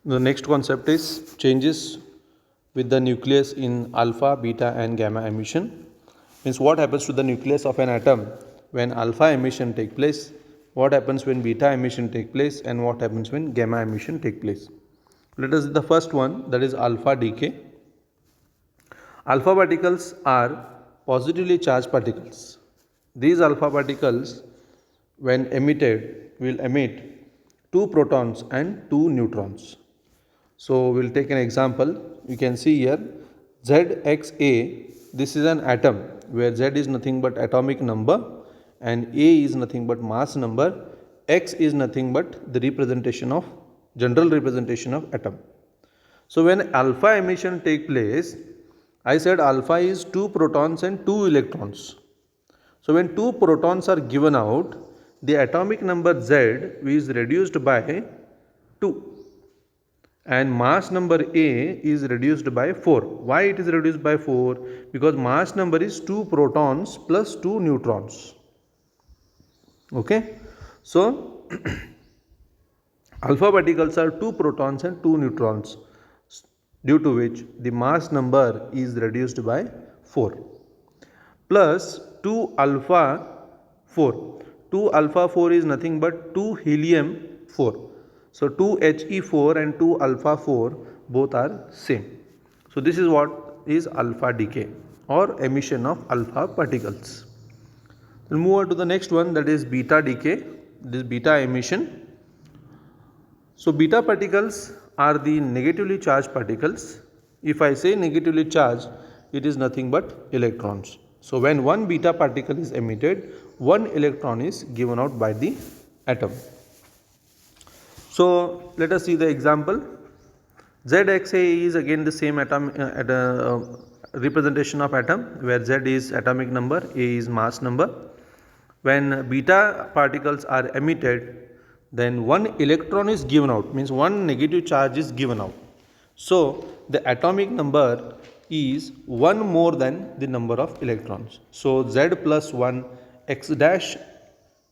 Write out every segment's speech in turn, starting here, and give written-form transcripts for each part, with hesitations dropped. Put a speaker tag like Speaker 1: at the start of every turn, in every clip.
Speaker 1: The next concept is changes with the nucleus in alpha, beta and gamma emission. Means what happens to the nucleus of an atom when alpha emission take place, what happens when beta emission take place, and what happens when gamma emission take place. Let us see the first one, that is alpha decay. Alpha particles are positively charged particles. These alpha particles when emitted will emit 2 protons and 2 neutrons. So we'll take an example. You can see here ZXA, this is an atom where Z is nothing but atomic number and A is nothing but mass number, X is nothing but the representation of general representation of atom. So when alpha emission take place, I said alpha is 2 protons and 2 electrons. So when 2 protons are given out, the atomic number Z is reduced by 2 and mass number A is reduced by 4. Why it is reduced by 4? Because mass number is 2 protons plus 2 neutrons. Okay. So alpha particles are 2 protons and 2 neutrons, due to which the mass number is reduced by 4 plus 2 alpha 4. 2 alpha 4 is nothing but 2 helium 4. So 2 He4 and 2 alpha 4 both are same. So this is what is alpha decay or emission of alpha particles. We'll move on to the next one, that is beta decay. This beta emission. So beta particles are the negatively charged particles. If I say negatively charged, it is nothing but electrons. So when one beta particle is emitted, one electron is given out by the atom. So let us see the example. ZXA is again the same atom representation of atom, where Z is atomic number, A is mass number. When beta particles are emitted, then one electron is given out, means one negative charge is given out. So the atomic number is 1 more than the number of electrons. So Z plus 1 X dash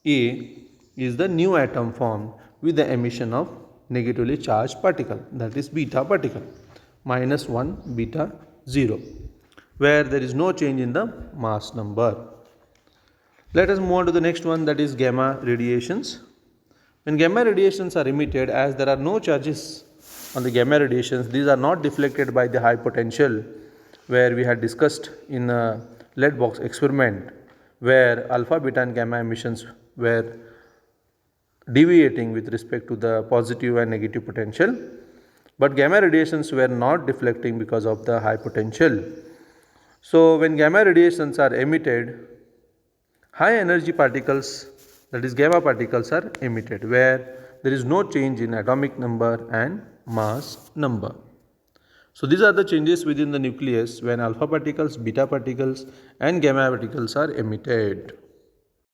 Speaker 1: A is the new atom formed with the emission of negatively charged particle, that is beta particle, minus 1 beta 0, where there is no change in the mass number. Let us move on to the next one, that is gamma radiations. When gamma radiations are emitted, as there are no charges on the gamma radiations, these are not deflected by the high potential, where we had discussed in a lead box experiment, where alpha, beta and gamma emissions were deviating with respect to the positive and negative potential, but gamma radiations were not deflecting because of the high potential. So when gamma radiations are emitted, high energy particles, that is gamma particles, are emitted, where there is no change in atomic number and mass number. So these are the changes within the nucleus when alpha particles, beta particles and gamma particles are emitted.